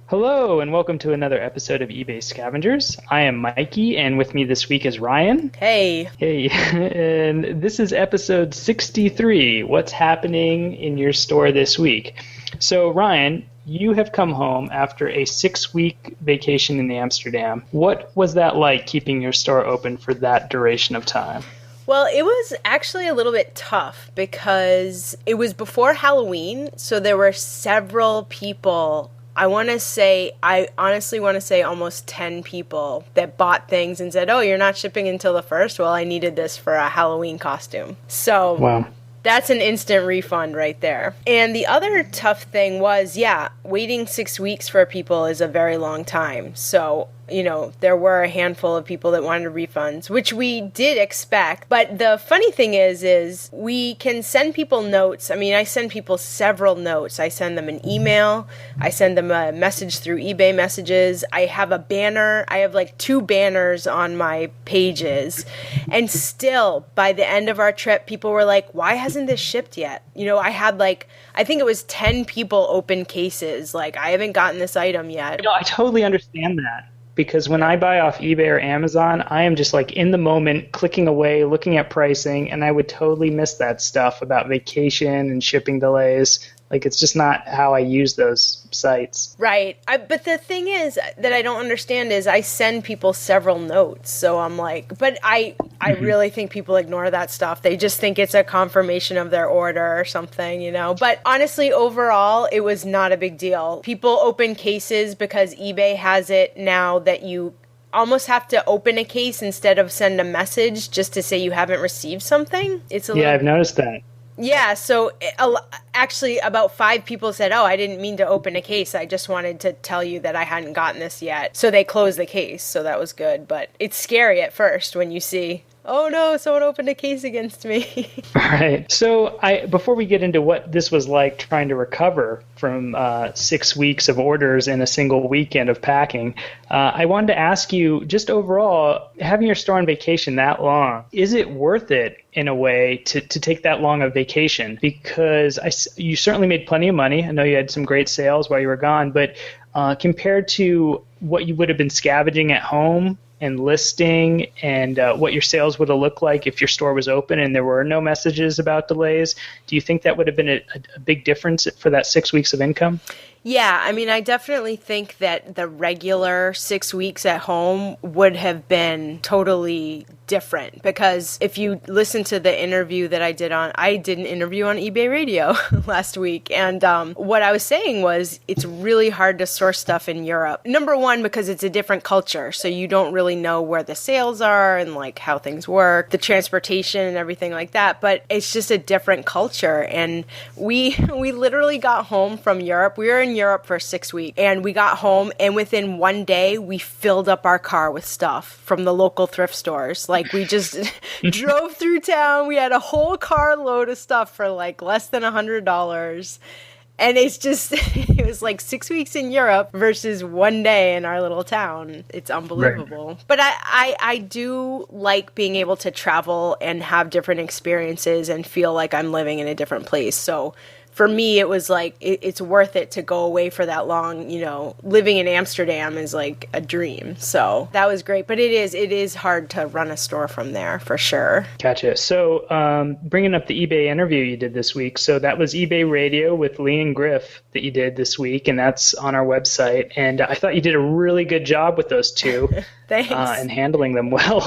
Hello, and welcome to another episode of eBay Scavengers. I am Mikey, and with me this week is Ryan. Hey. Hey, and this is episode 63. What's happening in your store this week? So, Ryan, you have come home after a 6-week vacation in Amsterdam. What was that like keeping your store open for that duration of time? Well, it was actually a little bit tough because it was before Halloween, so there were several people. I honestly want to say almost 10 people that bought things and said, oh, you're not shipping until the 1st? Well, I needed this for a Halloween costume. So Wow. That's an instant refund right there. And the other tough thing was, waiting 6 weeks for people is a very long time. So, there were a handful of people that wanted refunds, which we did expect. But the funny thing is we can send people notes. I mean, I send people several notes. I send them an email. I send them a message through eBay messages. I have a banner. I have like 2 banners on my pages. And still, by the end of our trip, people were like, why hasn't this shipped yet? I had I think it was 10 people open cases. Like, I haven't gotten this item yet. I totally understand that. Because when I buy off eBay or Amazon, I am just like in the moment, clicking away, looking at pricing, and I would totally miss that stuff about vacation and shipping delays. Like, it's just not how I use those sites. Right. But the thing is that I don't understand is I send people several notes. So I'm like, but I really think people ignore that stuff. They just think it's a confirmation of their order or something, But honestly, overall, it was not a big deal. People open cases because eBay has it now that you almost have to open a case instead of send a message just to say you haven't received something. I've noticed that. Yeah, so actually about 5 people said, oh, I didn't mean to open a case. I just wanted to tell you that I hadn't gotten this yet. So they closed the case, so that was good. But it's scary at first when you see, oh no, someone opened a case against me. Right. So before we get into what this was like trying to recover from 6 weeks of orders in a single weekend of packing, I wanted to ask you, just overall, having your store on vacation that long, is it worth it in a way to take that long of vacation? Because you certainly made plenty of money. I know you had some great sales while you were gone, but compared to what you would have been scavenging at home and listing and what your sales would have looked like if your store was open and there were no messages about delays, do you think that would have been a big difference for that 6 weeks of income? Yeah, I mean, I definitely think that the regular 6 weeks at home would have been totally different because if you listen to the interview that I did an interview on eBay Radio last week, and what I was saying was it's really hard to source stuff in Europe. Number one, because it's a different culture, so you don't really know where the sales are and like how things work, the transportation and everything like that, but it's just a different culture. And we literally got home from Europe. We were in Europe for 6 weeks, and we got home, and within one day we filled up our car with stuff from the local thrift stores. Like, we just drove through town. We had a whole car load of stuff for like less than $100. And it's just, it was like 6 weeks in Europe versus one day in our little town. It's unbelievable. Right. But I do like being able to travel and have different experiences and feel like I'm living in a different place. So for me, it was like, it's worth it to go away for that long. Living in Amsterdam is like a dream. So that was great. But it is hard to run a store from there, for sure. Gotcha. So bringing up the eBay interview you did this week. So that was eBay Radio with Lee and Griff that you did this week, and that's on our website. And I thought you did a really good job with those two. Thanks. And handling them well.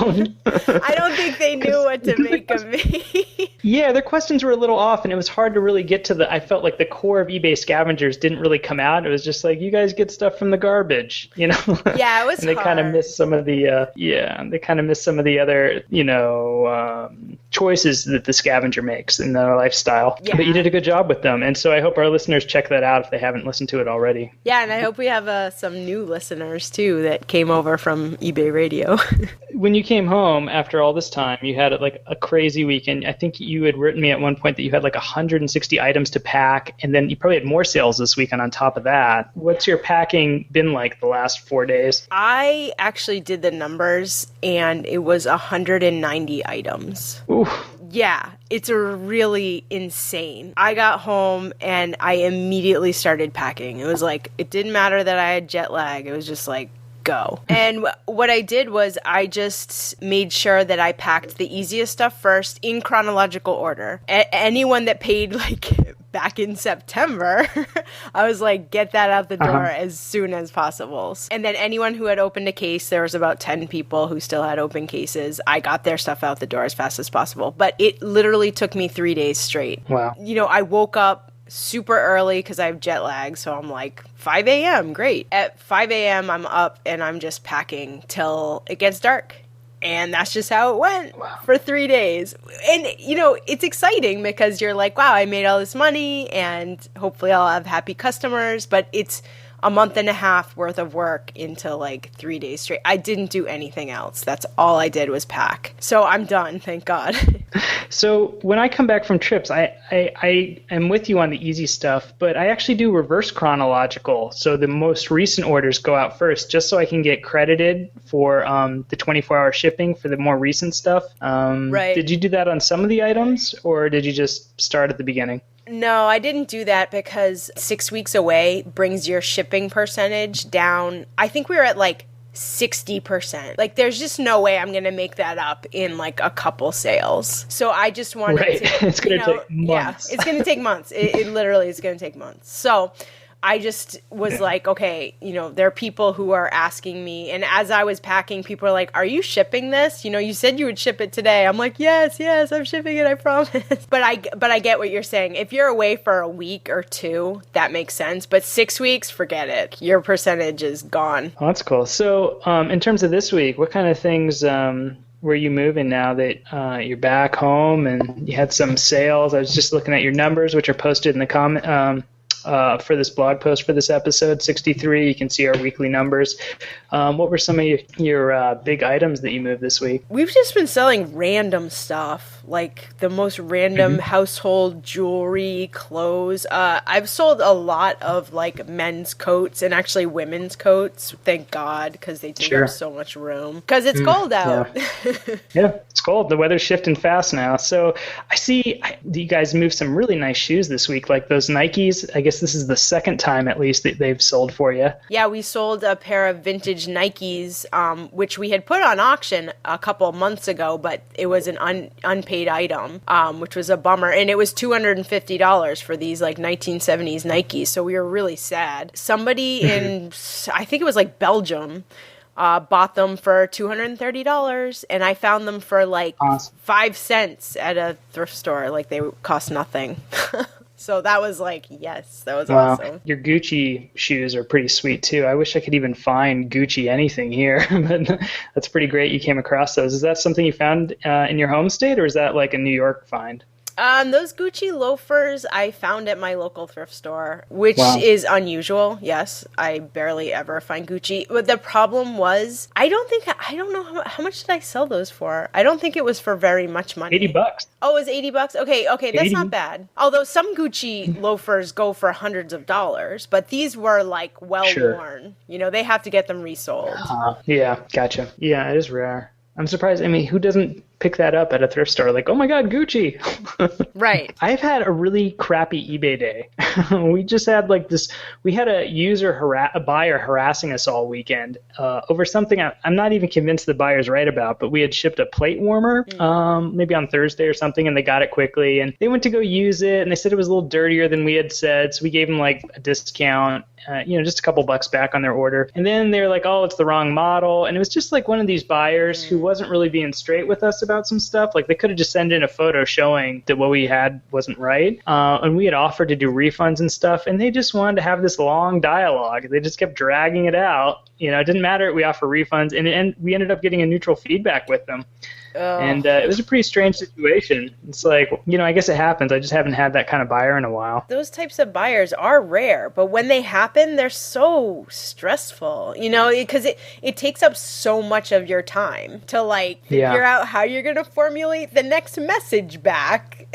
I don't think they knew what to make of me. Yeah, their questions were a little off, and it was hard to really get to I felt like the core of eBay Scavengers didn't really come out. It was just like, you guys get stuff from the garbage, Yeah, it was and they kind of missed some of the, other, choices that the scavenger makes in their lifestyle. Yeah. But you did a good job with them, and so I hope our listeners check that out if they haven't listened to it already. Yeah, and I hope we have some new listeners, too, that came over from eBay Radio. When you came home after all this time, you had like a crazy weekend. I think you had written me at one point that you had like 160 items to pack, and then you probably had more sales this weekend on top of that. What's your packing been like the last 4 days? I actually did the numbers, and it was 190 items. Oof. Yeah, it's really insane. I got home and I immediately started packing. It was like, it didn't matter that I had jet lag. It was just like, go. And what I did was I just made sure that I packed the easiest stuff first in chronological order. Anyone that paid like back in September, I was like, get that out the door as soon as possible. And then anyone who had opened a case, there was about 10 people who still had open cases. I got their stuff out the door as fast as possible. But it literally took me 3 days straight. Wow. You know, I woke up super early because I have jet lag. So I'm like, 5 a.m., great. At 5 a.m., I'm up and I'm just packing till it gets dark. And that's just how it went for 3 days. And, you know, it's exciting because you're like, wow, I made all this money and hopefully I'll have happy customers. But it's a month and a half worth of work into like 3 days straight. I didn't do anything else. That's all I did was pack. So I'm done, thank God. So when I come back from trips, I am with you on the easy stuff, but I actually do reverse chronological. So the most recent orders go out first, just so I can get credited for the 24-hour shipping for the more recent stuff. Right. Did you do that on some of the items, or did you just start at the beginning? No, I didn't do that because 6 weeks away brings your shipping percentage down. I think we were at like 60%. Like, there's just no way I'm going to make that up in like a couple sales. So I just wanted to. It's going to take months. Yeah, it's going to take months. It literally is going to take months. So I just was like, okay, you know, there are people who are asking me. And as I was packing, people are like, are you shipping this? You know, you said you would ship it today. I'm like, yes, I'm shipping it, I promise. But I get what you're saying. If you're away for a week or two, that makes sense. But 6 weeks, forget it. Your percentage is gone. Oh, that's cool. So in terms of this week, what kind of things were you moving now that you're back home and you had some sales? I was just looking at your numbers, which are posted in the comment. For this blog post for this episode 63, you can see our weekly numbers. What were some of your big items that you moved this week? We've just been selling random stuff, like the most random household jewelry, clothes. I've sold a lot of like men's coats and actually women's coats, thank God, because they take up so much room. Because it's cold out. Yeah, it's cold. The weather's shifting fast now. So I see you guys moved some really nice shoes this week, like those Nikes. I guess this is the second time at least that they've sold for you. Yeah, we sold a pair of vintage Nikes, which we had put on auction a couple of months ago, but it was an unpaid item, which was a bummer. And it was $250 for these like 1970s Nikes. So we were really sad. Somebody in, I think it was like Belgium, bought them for $230, and I found them for like 5 cents at a thrift store. Like they cost nothing. So that was like, yes, that was awesome. Your Gucci shoes are pretty sweet too. I wish I could even find Gucci anything here, but that's pretty great you came across those. Is that something you found in your home state, or is that like a New York find? Those Gucci loafers I found at my local thrift store, which is unusual. Yes, I barely ever find Gucci. But the problem was, I don't know how much did I sell those for? I don't think it was for very much money. $80. Oh, it was $80? Okay, that's 80. Not bad. Although some Gucci loafers go for hundreds of dollars, but these were like well-worn. You know, they have to get them resold. Yeah, gotcha. Yeah, it is rare. I'm surprised. I mean, who doesn't pick that up at a thrift store? Like, oh my God, Gucci. Right. I've had a really crappy eBay day. We just had like this, we had a buyer harassing us all weekend over something I'm not even convinced the buyer's right about, but we had shipped a plate warmer maybe on Thursday or something, and they got it quickly, and they went to go use it, and they said it was a little dirtier than we had said, so we gave them like a discount, just a couple bucks back on their order. And then they were like, oh, it's the wrong model. And it was just like one of these buyers who wasn't really being straight with us about some stuff. Like they could have just sent in a photo showing that what we had wasn't right. And we had offered to do refunds and stuff, and they just wanted to have this long dialogue. They just kept dragging it out. It didn't matter. We offer refunds, and we ended up getting a neutral feedback with them. And it was a pretty strange situation. It's like, I guess it happens. I just haven't had that kind of buyer in a while. Those types of buyers are rare, but when they happen, they're so stressful, because it takes up so much of your time to like figure out how you're going to formulate the next message back,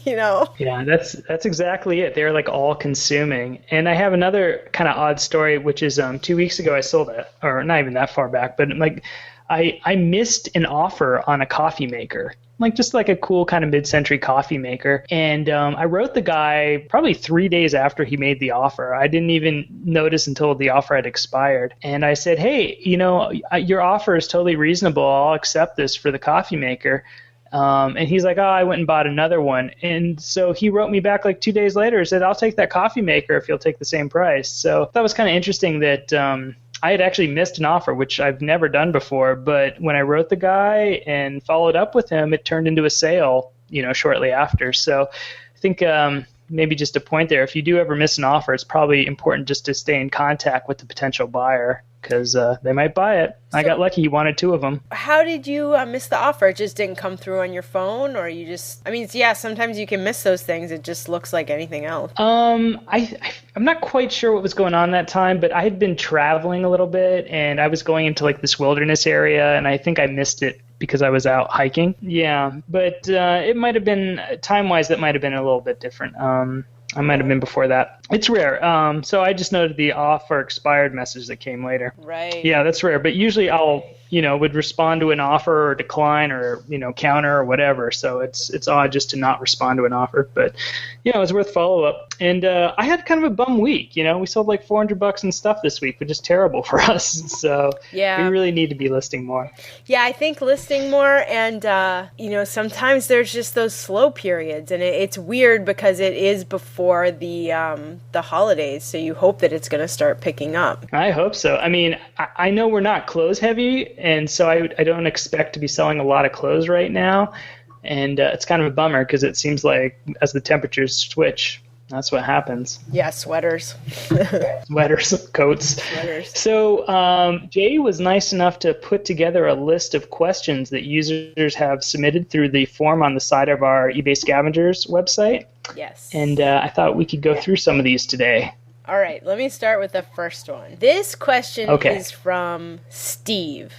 Yeah, that's exactly it. They're like all consuming. And I have another kind of odd story, which is 2 weeks ago I sold it, or not even that far back, but like I missed an offer on a coffee maker. like just like a cool kind of mid-century coffee maker. And I wrote the guy probably 3 days after he made the offer. I didn't even notice until the offer had expired. And I said, hey, your offer is totally reasonable. I'll accept this for the coffee maker. And he's like, oh, I went and bought another one. And so he wrote me back like 2 days later and said, I'll take that coffee maker if you'll take the same price. So that was kind of interesting that I had actually missed an offer, which I've never done before. But when I wrote the guy and followed up with him, it turned into a sale, shortly after. So I think maybe just a point there. If you do ever miss an offer, it's probably important just to stay in contact with the potential buyer because they might buy it. So I got lucky. He wanted 2 of them. How did you miss the offer? It just didn't come through on your phone, or you just, sometimes you can miss those things. It just looks like anything else. I'm not quite sure what was going on that time, but I had been traveling a little bit and I was going into like this wilderness area and I think I missed it because I was out hiking. Yeah, but it might have been, time-wise, that might have been a little bit different. I might have been before that. It's rare. So I just noted the offer expired message that came later. Right. Yeah, that's rare. But usually I'll, would respond to an offer or decline or, counter or whatever. So it's odd just to not respond to an offer. But, it was worth follow-up. And I had kind of a bum week. We sold like $400 in stuff this week, which is terrible for us. So yeah, we really need to be listing more. Yeah, I think listing more. And, sometimes there's just those slow periods. And it's weird because it is before the holidays. So you hope that it's going to start picking up. I hope so. I mean, I know we're not clothes heavy. And so I don't expect to be selling a lot of clothes right now. And it's kind of a bummer because it seems like as the temperatures switch, that's what happens. Yeah, sweaters. Sweaters, coats. Sweaters. So Jay was nice enough to put together a list of questions that users have submitted through the form on the side of our eBay Scavengers website. Yes. And I thought we could go through some of these today. All right, let me start with the first one. This question is from Steve.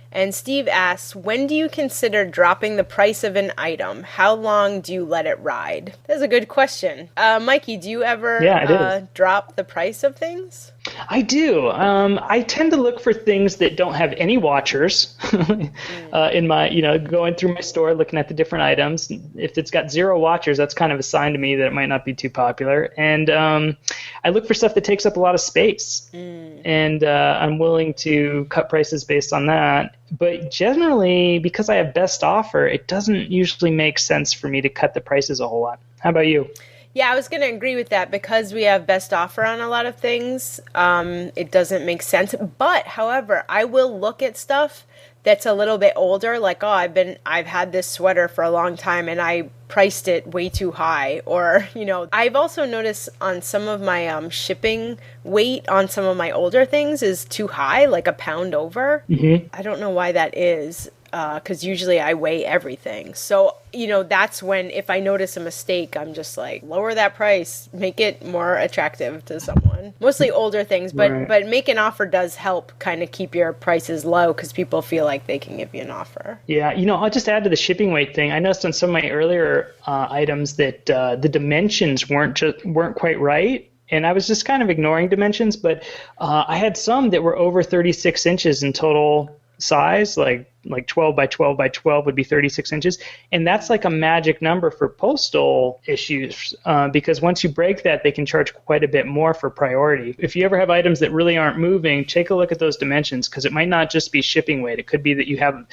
And Steve asks, when do you consider dropping the price of an item? How long do you let it ride? That's a good question. Mikey, do you ever drop the price of things? I do. I tend to look for things that don't have any watchers in my, going through my store, looking at the different items. If it's got 0 watchers, that's kind of a sign to me that it might not be too popular. And I look for stuff that takes up a lot of space. And I'm willing to cut prices based on that. But generally, because I have best offer, it doesn't usually make sense for me to cut the prices a whole lot. How about you? Yeah, I was going to agree with that. Because we have best offer on a lot of things, it doesn't make sense. But, however, I will look at stuff that's a little bit older, like, I've had this sweater for a long time and I priced it way too high. Or, I've also noticed on some of my shipping weight on some of my older things is too high, like a pound over. Mm-hmm. I don't know why that is. Because usually I weigh everything. So, that's when, if I notice a mistake, I'm just like, lower that price, make it more attractive to someone. Mostly older things, but make an offer does help kind of keep your prices low because people feel like they can give you an offer. Yeah, I'll just add to the shipping weight thing. I noticed on some of my earlier items that the dimensions weren't quite right. And I was just kind of ignoring dimensions, but I had some that were over 36 inches in total size, like 12 by 12 by 12 would be 36 inches. And that's like a magic number for postal issues because once you break that, they can charge quite a bit more for priority. If you ever have items that really aren't moving, take a look at those dimensions because it might not just be shipping weight. It could be that you have,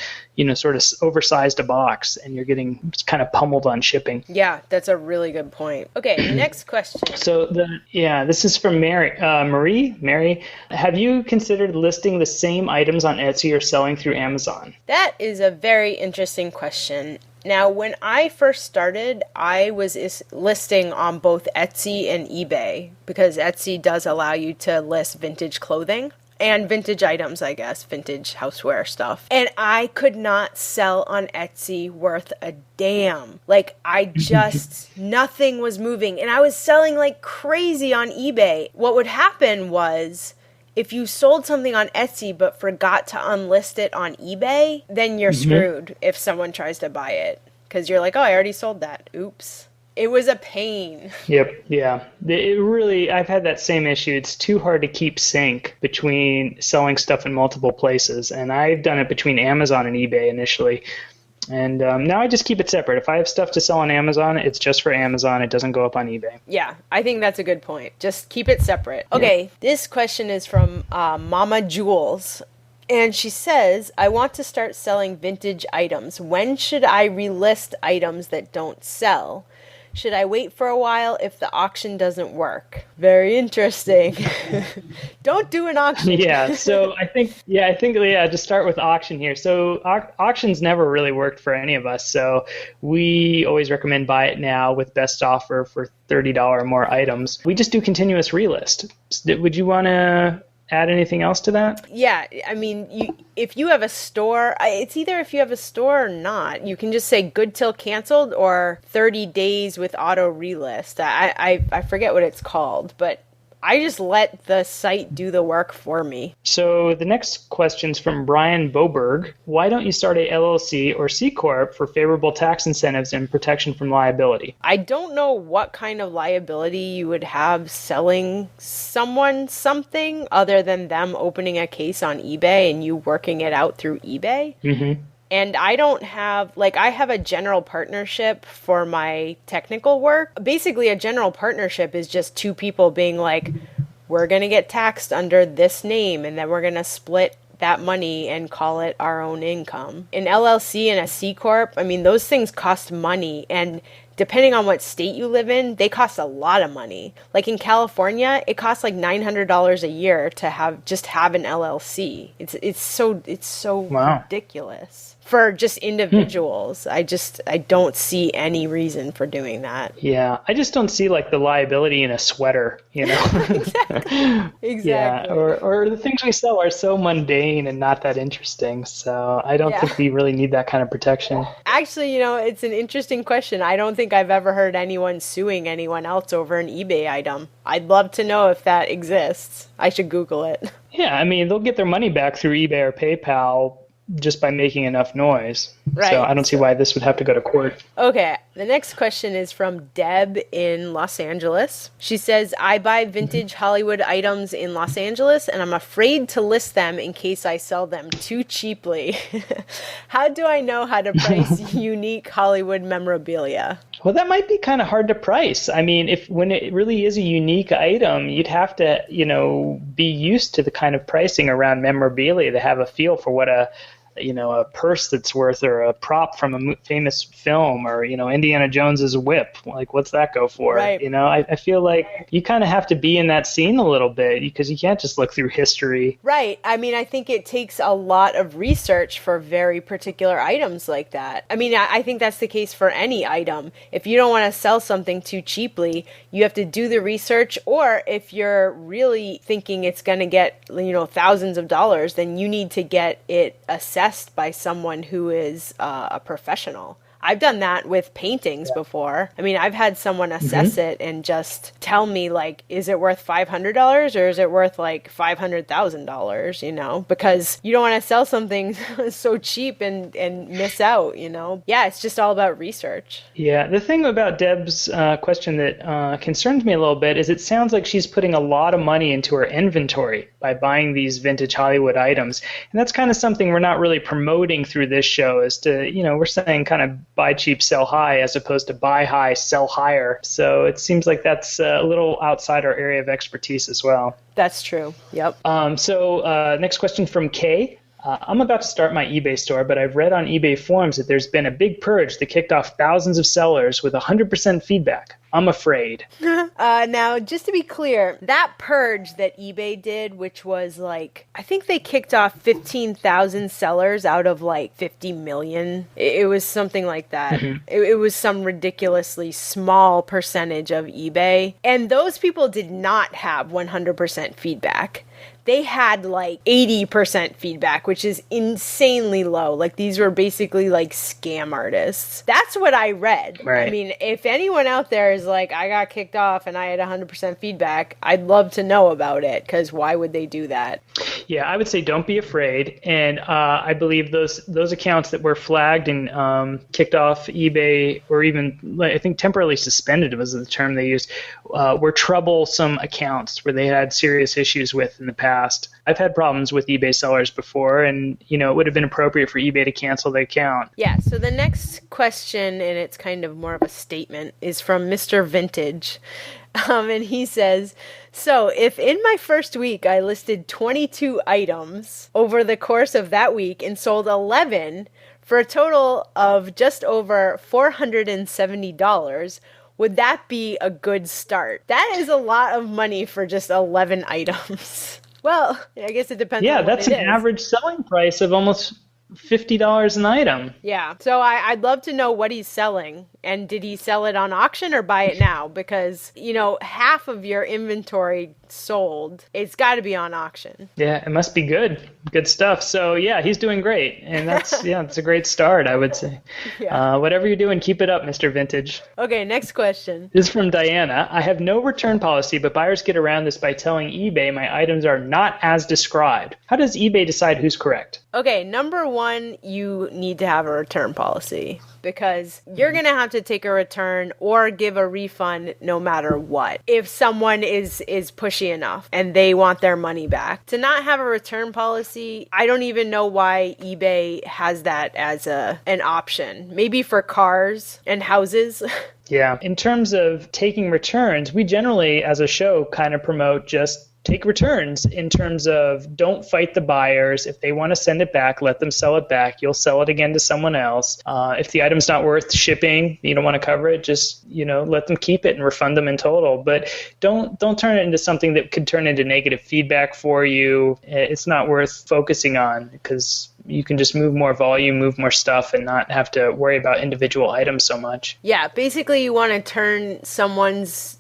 sort of oversized a box and you're getting kind of pummeled on shipping. Yeah, that's a really good point. Okay, next question. So this is from Mary. Mary, have you considered listing the same items on Etsy or selling through Amazon? That is a very interesting question. Now, when I first started, I was listing on both Etsy and eBay because Etsy does allow you to list vintage clothing and vintage items, I guess, vintage houseware stuff. And I could not sell on Etsy worth a damn. Like, nothing was moving. And I was selling like crazy on eBay. What would happen was, if you sold something on Etsy but forgot to unlist it on eBay, then you're screwed if someone tries to buy it. Because you're like, oh, I already sold that. Oops. It was a pain. Yep, yeah. I've had that same issue. It's too hard to keep sync between selling stuff in multiple places. And I've done it between Amazon and eBay initially. And now I just keep it separate. If I have stuff to sell on Amazon, it's just for Amazon. It doesn't go up on eBay. Yeah, I think that's a good point. Just keep it separate. Okay, This question is from Mama Jules. And she says, I want to start selling vintage items. When should I relist items that don't sell? Should I wait for a while if the auction doesn't work? Very interesting. Don't do an auction. So I think to start with auction here. So auctions never really worked for any of us. So we always recommend buy it now with best offer for $30 or more items. We just do continuous relist. Would you want to add anything else to that? Yeah, I mean, if you have a store, it's either if you have a store or not. You can just say good till canceled or 30 days with auto relist. I forget what it's called, but I just let the site do the work for me. So the next question's from Brian Boberg. Why don't you start a LLC or C Corp for favorable tax incentives and protection from liability? I don't know what kind of liability you would have selling someone something other than them opening a case on eBay and you working it out through eBay. Mm-hmm. And I don't have, I have a general partnership for my technical work. Basically, a general partnership is just two people being like, we're going to get taxed under this name, and then we're going to split that money and call it our own income. An LLC and a C Corp, I mean, those things cost money, and depending on what state you live in, they cost a lot of money. Like in California, it costs like $900 a year to have an LLC. It's so wow. Ridiculous. For just individuals, I don't see any reason for doing that. Yeah, I just don't see like the liability in a sweater, you know. Exactly. Yeah, or the things we sell are so mundane and not that interesting. So I don't think we really need that kind of protection. Actually, it's an interesting question. I don't think I've ever heard anyone suing anyone else over an eBay item. I'd love to know if that exists. I should Google it. Yeah, I mean, they'll get their money back through eBay or PayPal just by making enough noise. Right. So I don't see why this would have to go to court. Okay. The next question is from Deb in Los Angeles. She says, I buy vintage Hollywood items in Los Angeles and I'm afraid to list them in case I sell them too cheaply. How do I know how to price unique Hollywood memorabilia? Well, that might be kind of hard to price. I mean, when it really is a unique item, you'd have to, be used to the kind of pricing around memorabilia to have a feel for what a purse that's worth, or a prop from a famous film, or, Indiana Jones's whip. Like, what's that go for? Right. I feel like you kind of have to be in that scene a little bit because you can't just look through history. Right. I mean, I think it takes a lot of research for very particular items like that. I mean, I think that's the case for any item. If you don't want to sell something too cheaply, you have to do the research, or if you're really thinking it's going to get, thousands of dollars, then you need to get it assessed by someone who is a professional. I've done that with paintings before. I mean, I've had someone assess it and just tell me, like, is it worth $500 or is it worth like $500,000, because you don't want to sell something so cheap and miss out, Yeah, it's just all about research. Yeah, the thing about Deb's question that concerns me a little bit is it sounds like she's putting a lot of money into her inventory by buying these vintage Hollywood items. And that's kind of something we're not really promoting through this show, is to, we're saying kind of buy cheap, sell high, as opposed to buy high, sell higher. So it seems like that's a little outside our area of expertise as well. That's true. Yep. So next question from Kay. I'm about to start my eBay store, but I've read on eBay forums that there's been a big purge that kicked off thousands of sellers with 100% feedback. I'm afraid. Now, just to be clear, that purge that eBay did, which was I think they kicked off 15,000 sellers out of 50 million. It was something like that. Mm-hmm. It was some ridiculously small percentage of eBay. And those people did not have 100% feedback. They had 80% feedback, which is insanely low. These were basically scam artists. That's what I read. Right. I mean, if anyone out there is I got kicked off and I had 100% feedback, I'd love to know about it, because why would they do that? Yeah, I would say don't be afraid. And I believe those accounts that were flagged and kicked off eBay, or even I think temporarily suspended was the term they used, were troublesome accounts where they had serious issues with in the past. I've had problems with eBay sellers before, and it would have been appropriate for eBay to cancel the account. Yeah, so the next question, and it's kind of more of a statement, is from Mr. Vintage. And he says, so if in my first week I listed 22 items over the course of that week and sold 11 for a total of just over $470, would that be a good start? That is a lot of money for just 11 items. Well, I guess it depends on what that's it an is. average selling price of almost $50 an item. Yeah. So I'd love to know what he's selling. And did he sell it on auction or buy it now? Because, half of your inventory sold, it's got to be on auction. Yeah, it must be good. Good stuff. So, yeah, he's doing great. And that's a great start, I would say. Yeah. Whatever you're doing, keep it up, Mr. Vintage. Okay, next question. This is from Diana. I have no return policy, but buyers get around this by telling eBay my items are not as described. How does eBay decide who's correct? Okay, number one, you need to have a return policy, because you're going to have to take a return or give a refund no matter what if someone is pushy enough and they want their money back. To not have a return policy, I don't even know why eBay has that as an option. Maybe for cars and houses. Yeah. In terms of taking returns, we generally, as a show, kind of promote just take returns in terms of don't fight the buyers. If they want to send it back, let them sell it back. You'll sell it again to someone else. If the item's not worth shipping, you don't want to cover it, just, let them keep it and refund them in total. But don't turn it into something that could turn into negative feedback for you. It's not worth focusing on, because you can just move more volume, move more stuff, and not have to worry about individual items so much. Yeah, basically you want to turn someone's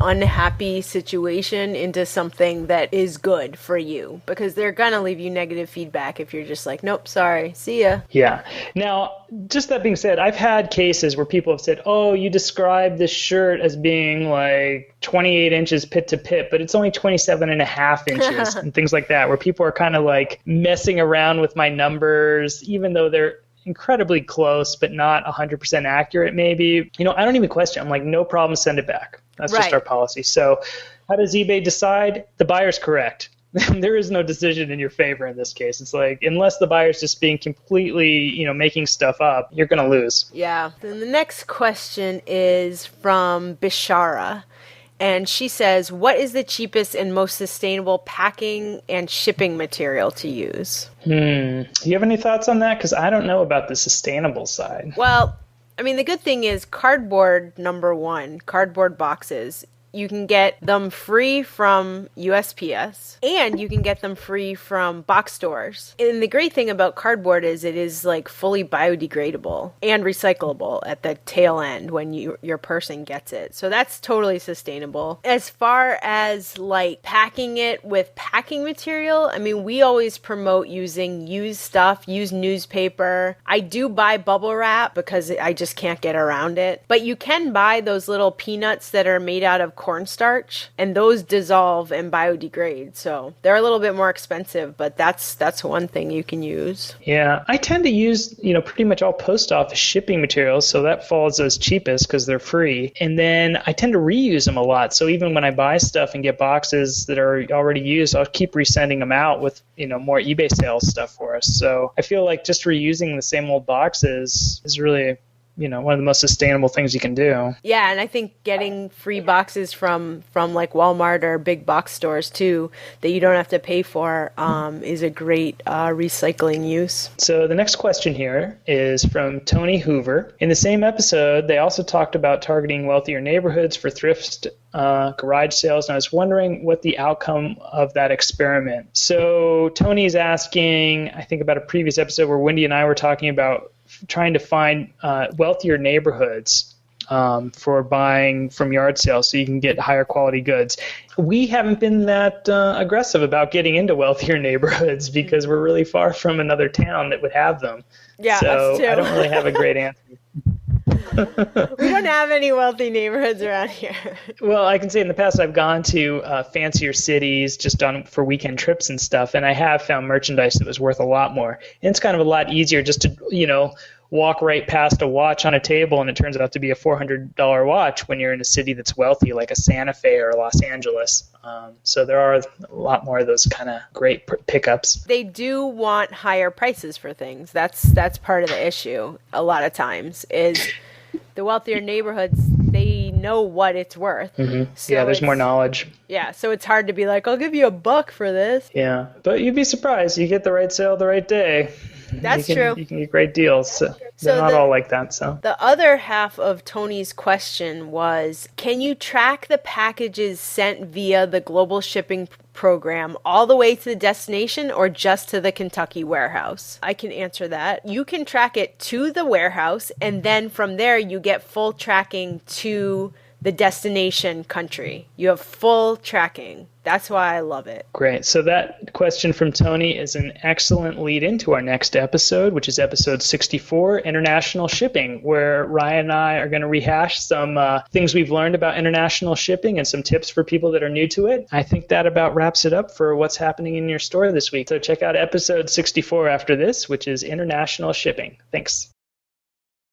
unhappy situation into something that is good for you, because they're going to leave you negative feedback if you're just like, nope, sorry, see ya. Yeah. Now, just that being said, I've had cases where people have said, oh, you described this shirt as being like 28 inches pit to pit, but it's only 27 and a half inches and things like that, where people are kind of like messing around with my numbers, even though they're incredibly close, but not 100% accurate maybe. I don't even question. I'm like, no problem, send it back. That's just our policy. So how does eBay decide? The buyer's correct. There is no decision in your favor in this case. It's like, unless the buyer's just being completely, making stuff up, you're going to lose. Yeah. Then the next question is from Bishara. And she says, what is the cheapest and most sustainable packing and shipping material to use? Do you have any thoughts on that? Because I don't know about the sustainable side. Well, I mean, the good thing is cardboard, number one, cardboard boxes. You can get them free from USPS, and you can get them free from box stores. And the great thing about cardboard is it is like fully biodegradable and recyclable at the tail end when your person gets it. So that's totally sustainable. As far as like packing it with packing material, I mean, we always promote using used stuff, used newspaper. I do buy bubble wrap because I just can't get around it. But you can buy those little peanuts that are made out of cornstarch, and those dissolve and biodegrade. So they're a little bit more expensive, but that's one thing you can use. Yeah, I tend to use, pretty much all post office shipping materials, so that falls as cheapest because they're free. And then I tend to reuse them a lot. So even when I buy stuff and get boxes that are already used, I'll keep resending them out with, more eBay sales stuff for us. So I feel like just reusing the same old boxes is really one of the most sustainable things you can do. Yeah, and I think getting free boxes from like Walmart or big box stores too that you don't have to pay for is a great recycling use. So the next question here is from Tony Hoover. In the same episode, they also talked about targeting wealthier neighborhoods for thrift garage sales, and I was wondering what the outcome of that experiment. So Tony's asking, I think, about a previous episode where Wendy and I were talking about trying to find wealthier neighborhoods for buying from yard sales so you can get higher quality goods. We haven't been that aggressive about getting into wealthier neighborhoods because we're really far from another town that would have them. Yeah, so us too. I don't really have a great answer. We don't have any wealthy neighborhoods around here. Well, I can say in the past I've gone to fancier cities just on for weekend trips and stuff, and I have found merchandise that was worth a lot more. And it's kind of a lot easier just to, walk right past a watch on a table, and it turns out to be a $400 watch when you're in a city that's wealthy, like a Santa Fe or Los Angeles. So there are a lot more of those kind of great pickups. They do want higher prices for things. That's part of the issue. A lot of times is the wealthier neighborhoods, they know what it's worth. Mm-hmm. So yeah, there's more knowledge. Yeah, so it's hard to be like, I'll give you $1 for this. Yeah, but you'd be surprised. You get the right sale the right day. That's true. You can get great deals. So they're not all like that. So the other half of Tony's question was, can you track the packages sent via the global shipping program all the way to the destination or just to the Kentucky warehouse? I can answer that. You can track it to the warehouse, and then from there you get full tracking to the destination country. You have full tracking. That's why I love it. Great. So that question from Tony is an excellent lead into our next episode, which is episode 64, International Shipping, where Ryan and I are going to rehash some things we've learned about international shipping and some tips for people that are new to it. I think that about wraps it up for what's happening in your store this week. So check out episode 64 after this, which is International Shipping. Thanks.